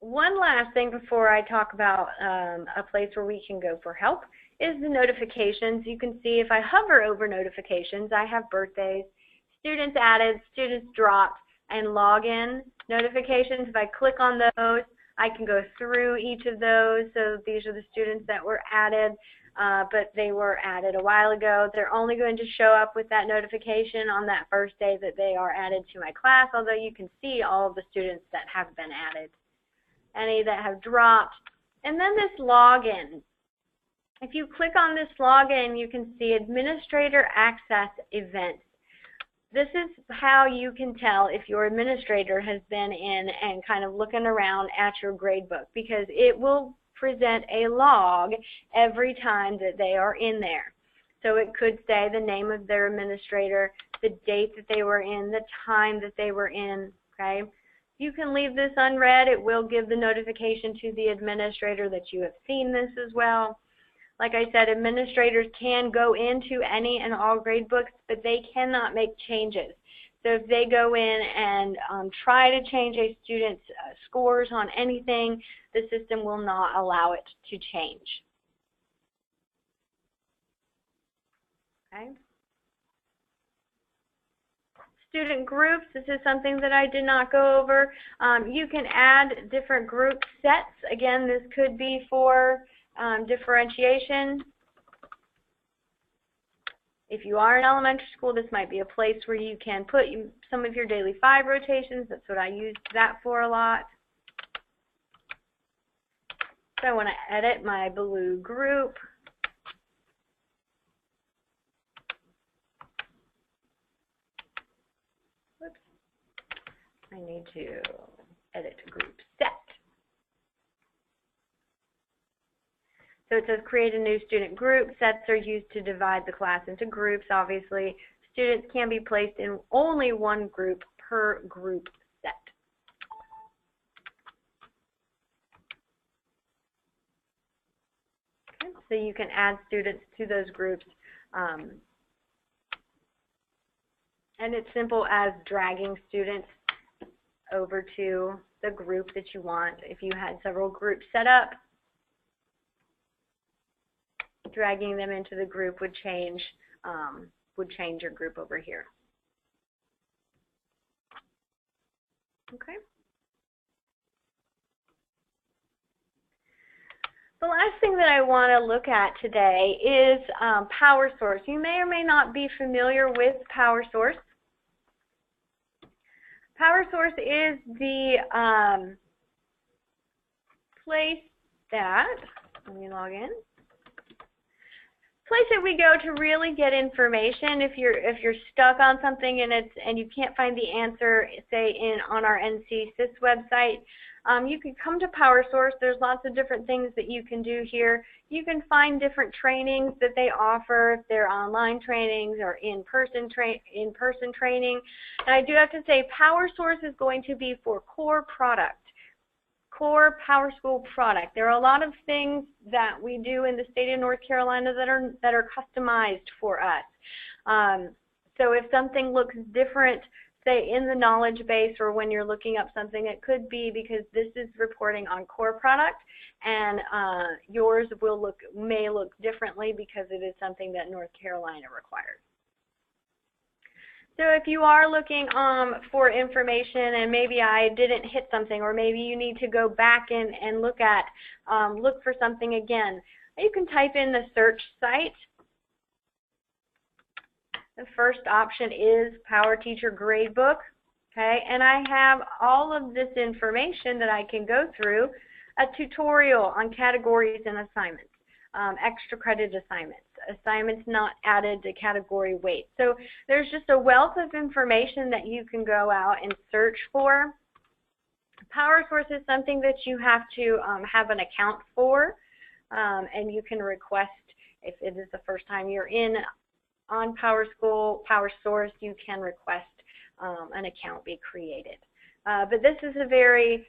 one last thing before I talk about a place where we can go for help is the notifications. You can see if I hover over notifications, I have birthdays, students added, students dropped, and login notifications. If I click on those, I can go through each of those. So these are the students that were added, but they were added a while ago. They're only going to show up with that notification on that first day that they are added to my class, although you can see all of the students that have been added, any that have dropped. And then this login. If you click on this login, you can see Administrator Access Events. This is how you can tell if your administrator has been in and kind of looking around at your gradebook, because it will present a log every time that they are in there. So it could say the name of their administrator, the date that they were in, the time that they were in, okay? You can leave this unread. It will give the notification to the administrator that you have seen this as well. Like I said, administrators can go into any and all gradebooks, but they cannot make changes. So if they go in and try to change a student's scores on anything, the system will not allow it to change. Okay. Student groups, this is something that I did not go over. You can add different group sets. Again, this could be for differentiation. If you are in elementary school, this might be a place where you can put some of your daily 5 rotations. That's what I used that for a lot. So I want to edit my blue group. Whoops. I need to edit group set. So it says create a new student group. Sets are used to divide the class into groups. Obviously, students can be placed in only one group per group set. Okay, so you can add students to those groups. And it's simple as dragging students over to the group that you want. If you had several groups set up, dragging them into the group would change your group over here. Okay. The last thing that I want to look at today is PowerSource. You may or may not be familiar with PowerSource. PowerSource is the place that, let me log in. Place that we go to really get information. If you're stuck on something and you can't find the answer, say on our NC-SIS website, you can come to PowerSource. There's lots of different things that you can do here. You can find different trainings that they offer, if they're online trainings or in-person training. And I do have to say, PowerSource is going to be for core product. Core PowerSchool product. There are a lot of things that we do in the state of North Carolina that are customized for us. So if something looks different, say in the knowledge base or when you're looking up something, it could be because this is reporting on core product, and yours may look differently because it is something that North Carolina requires. So if you are looking for information and maybe I didn't hit something, or maybe you need to go back and look for something again, you can type in the search site. The first option is PowerTeacher Gradebook. Okay, and I have all of this information that I can go through, a tutorial on categories and assignments, extra credit assignments not added to category weight. So there's just a wealth of information that you can go out and search for. PowerSource is something that you have to have an account for, and you can request, if it is the first time you're in on PowerSource, you can request an account be created. But this is a very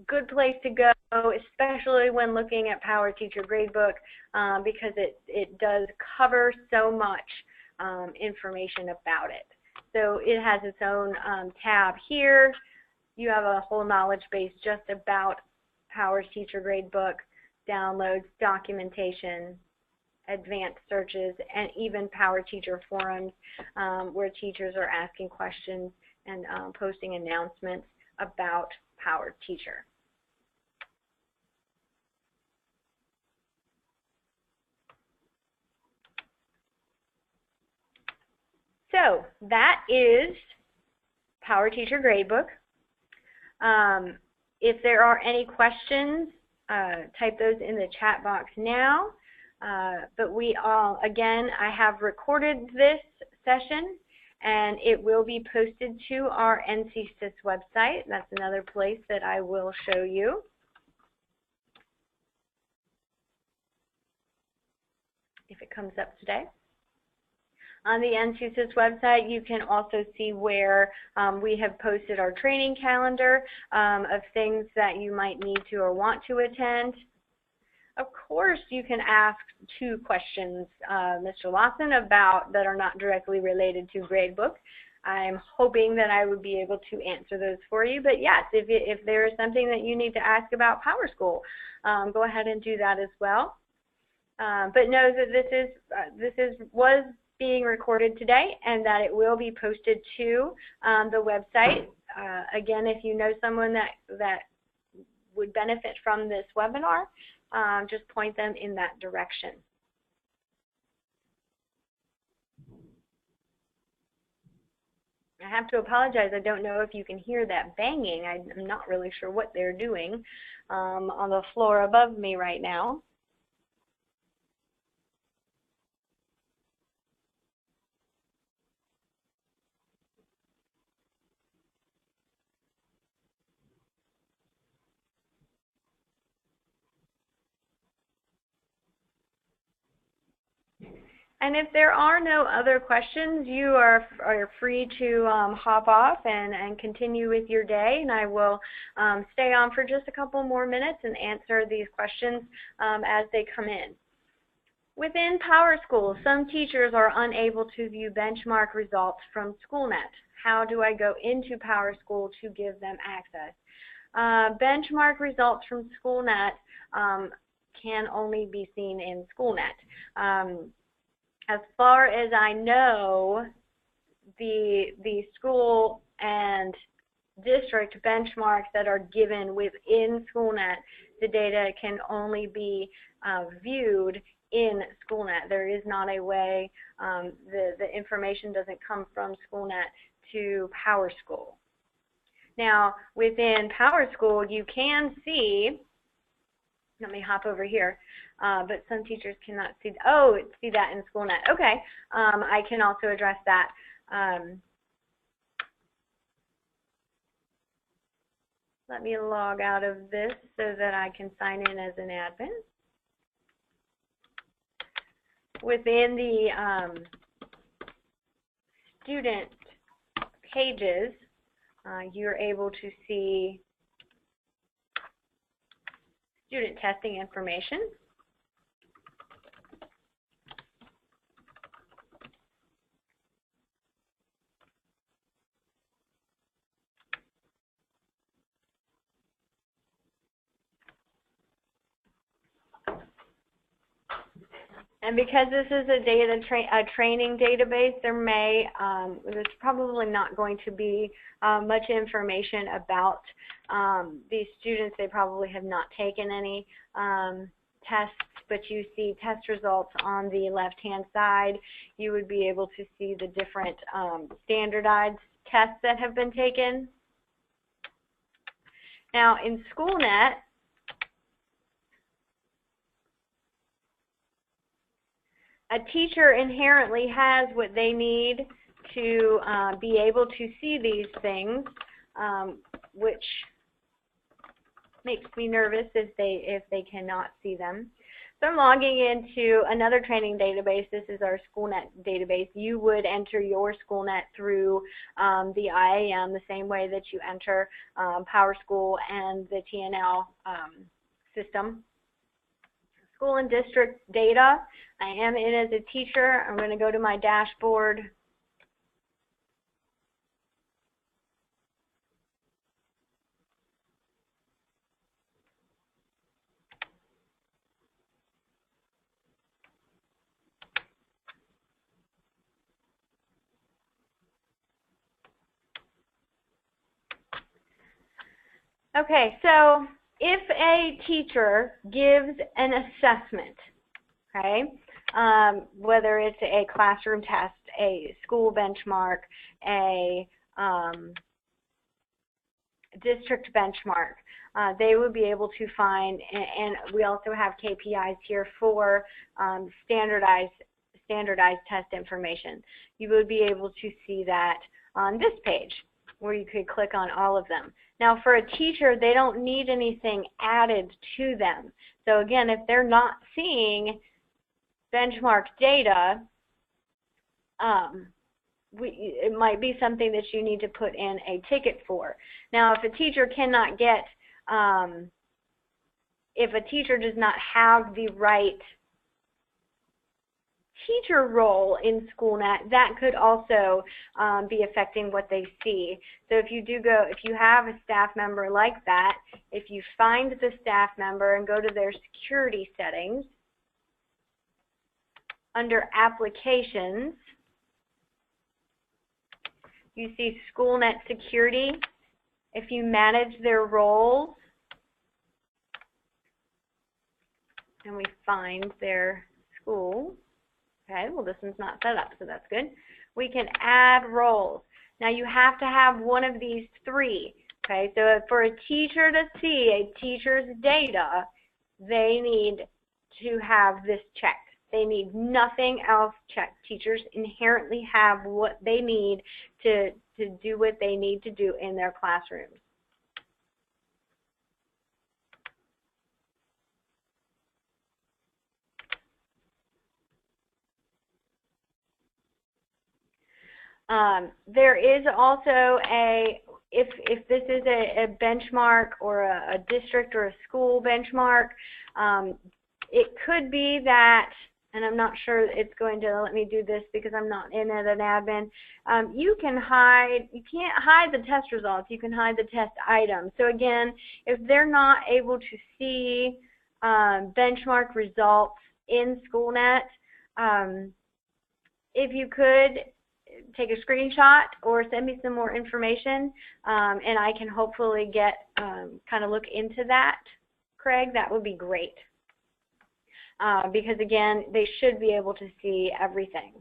good place to go, especially when looking at PowerTeacher Gradebook, because it does cover so much information about it. So it has its own tab here. You have a whole knowledge base just about PowerTeacher Gradebook, downloads, documentation, advanced searches, and even PowerTeacher forums where teachers are asking questions and posting announcements about PowerTeacher. So that is PowerTeacher Gradebook. If there are any questions, type those in the chat box now. But again, I have recorded this session, and it will be posted to our NCSIS website. That's another place that I will show you. If it comes up today. On the NCSIS website, you can also see where we have posted our training calendar of things that you might need to or want to attend. Of course, you can ask 2 questions, Mr. Lawson, that are not directly related to Gradebook. I'm hoping that I would be able to answer those for you. But yes, if there is something that you need to ask about PowerSchool, go ahead and do that as well. But know that this was being recorded today, and that it will be posted to the website. Again, if you know someone that would benefit from this webinar, just point them in that direction. I have to apologize. I don't know if you can hear that banging. I'm not really sure what they're doing on the floor above me right now. And if there are no other questions, you are free to hop off and continue with your day, and I will stay on for just a couple more minutes and answer these questions as they come in. Within PowerSchool, some teachers are unable to view benchmark results from SchoolNet. How do I go into PowerSchool to give them access? Benchmark results from SchoolNet can only be seen in SchoolNet. As far as I know, the school and district benchmarks that are given within SchoolNet, the data can only be viewed in SchoolNet. There is not a way, the information doesn't come from SchoolNet to PowerSchool. Now, within PowerSchool, you can see, let me hop over here, but some teachers cannot see that in SchoolNet. Okay, I can also address that. Let me log out of this so that I can sign in as an admin. Within the student pages, you're able to see student testing information. And because this is a training database, there's probably not going to be much information about these students. They probably have not taken any tests, but you see test results on the left-hand side. You would be able to see the different standardized tests that have been taken. Now, in SchoolNet, a teacher inherently has what they need to be able to see these things, which makes me nervous if they cannot see them. So I'm logging into another training database. This is our SchoolNet database. You would enter your SchoolNet through the IAM the same way that you enter PowerSchool and the TNL system. School and district data. I am in as a teacher. I'm going to go to my dashboard. Okay, so if a teacher gives an assessment, okay, whether it's a classroom test, a school benchmark, a district benchmark, they would be able to find, and we also have KPIs here for standardized test information. You would be able to see that on this page, where you could click on all of them. Now, for a teacher, they don't need anything added to them. So again, if they're not seeing benchmark data, it might be something that you need to put in a ticket for. Now, if a teacher cannot get, if a teacher does not have the right teacher role in SchoolNet, that could also be affecting what they see. So if you have a staff member like that, if you find the staff member and go to their security settings, under applications, you see SchoolNet security. If you manage their roles, and we find their school, okay, well, this one's not set up, so that's good. We can add roles. Now, you have to have one of these three, okay? So for a teacher to see a teacher's data, they need to have this checked. They need nothing else checked. Teachers inherently have what they need to do what they need to do in their classrooms. There is also if this is a benchmark or a district or a school benchmark, it could be that, and I'm not sure it's going to let me do this because I'm not in as an admin, you can't hide the test results, you can hide the test items. So again, if they're not able to see benchmark results in SchoolNet, if you could take a screenshot or send me some more information, and I can hopefully get kind of look into that, Craig, that would be great. Because again, they should be able to see everything.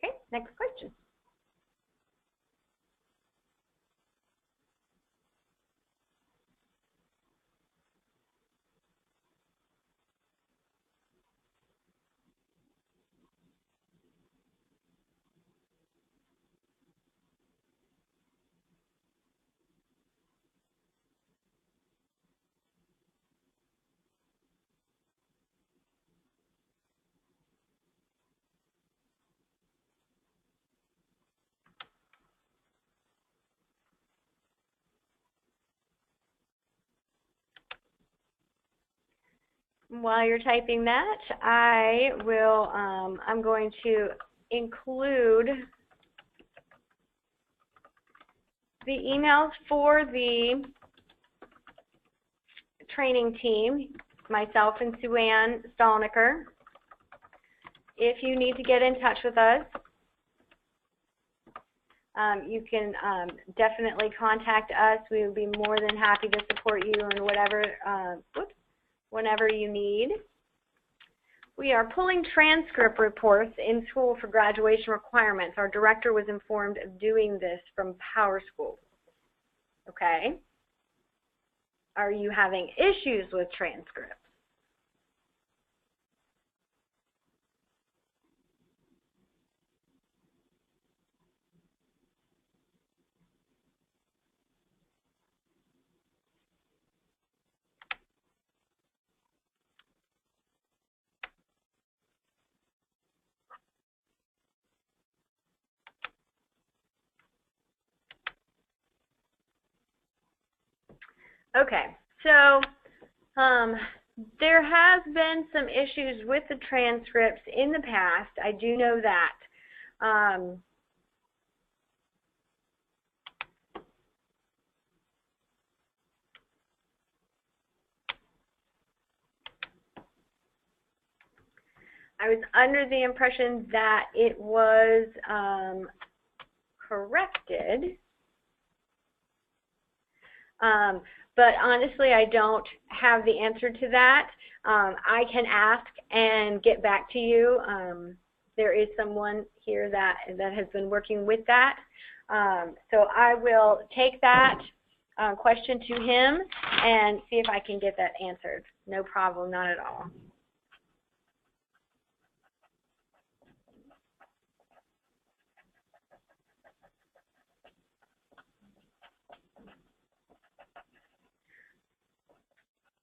Okay, next question. While you're typing that, I will, I'm going to include the emails for the training team, myself and Sue Ann Stolniker. If you need to get in touch with us, you can definitely contact us. We would be more than happy to support you in whatever, whenever you need. We are pulling transcript reports in school for graduation requirements. Our director was informed of doing this from PowerSchool. Okay. Are you having issues with transcripts? Okay, so there has been some issues with the transcripts in the past. I do know that. I was under the impression that it was corrected. But honestly, I don't have the answer to that. I can ask and get back to you. There is someone here that has been working with that. So I will take that question to him and see if I can get that answered. No problem, not at all.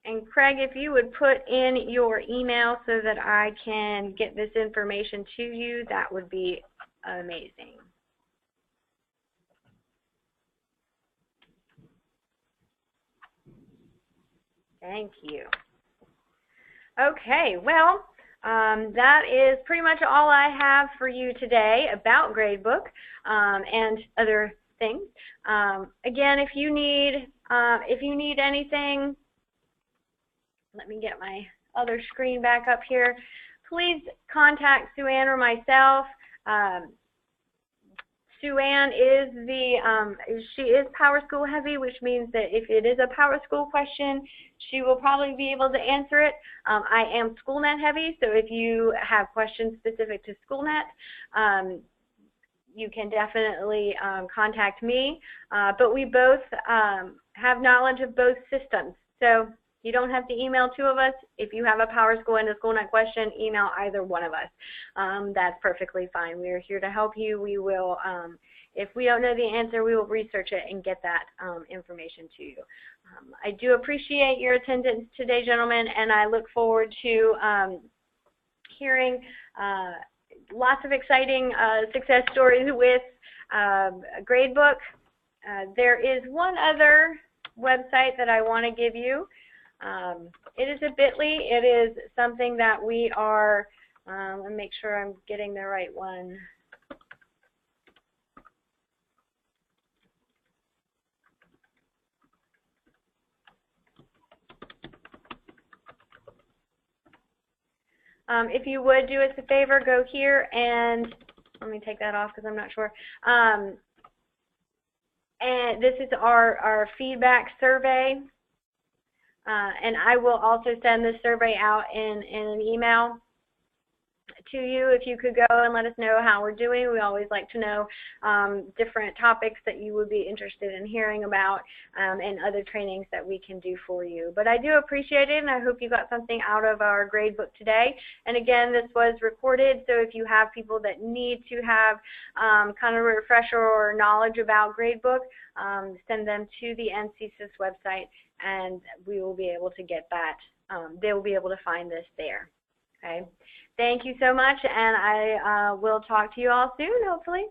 And Craig, if you would put in your email so that I can get this information to you, that would be amazing. Thank you. Okay, well, that is pretty much all I have for you today about Gradebook and other things. Again, if you need anything, let me get my other screen back up here. Please contact Sue Ann or myself. Sue Ann is she is PowerSchool heavy, which means that if it is a PowerSchool question, she will probably be able to answer it. I am SchoolNet heavy, so if you have questions specific to SchoolNet, you can definitely contact me. But we both have knowledge of both systems, so you don't have to email two of us. If you have a PowerSchool and a SchoolNet question, email either one of us. That's perfectly fine. We are here to help you. We will, if we don't know the answer, we will research it and get that information to you. I do appreciate your attendance today, gentlemen, and I look forward to hearing lots of exciting success stories with Gradebook. There is one other website that I want to give you. It is a bit.ly. It is something that we are, let me make sure I'm getting the right one. If you would do us a favor, go here and let me take that off because I'm not sure. And this is our feedback survey. And I will also send this survey out in an email to you. If you could go and let us know how we're doing. We always like to know different topics that you would be interested in hearing about and other trainings that we can do for you. But I do appreciate it, and I hope you got something out of our Gradebook today. And again, this was recorded, so if you have people that need to have kind of a refresher or knowledge about Gradebook, send them to the NCSIS website, and we will be able to get that. They will be able to find this there. Okay. Thank you so much, and I will talk to you all soon, hopefully.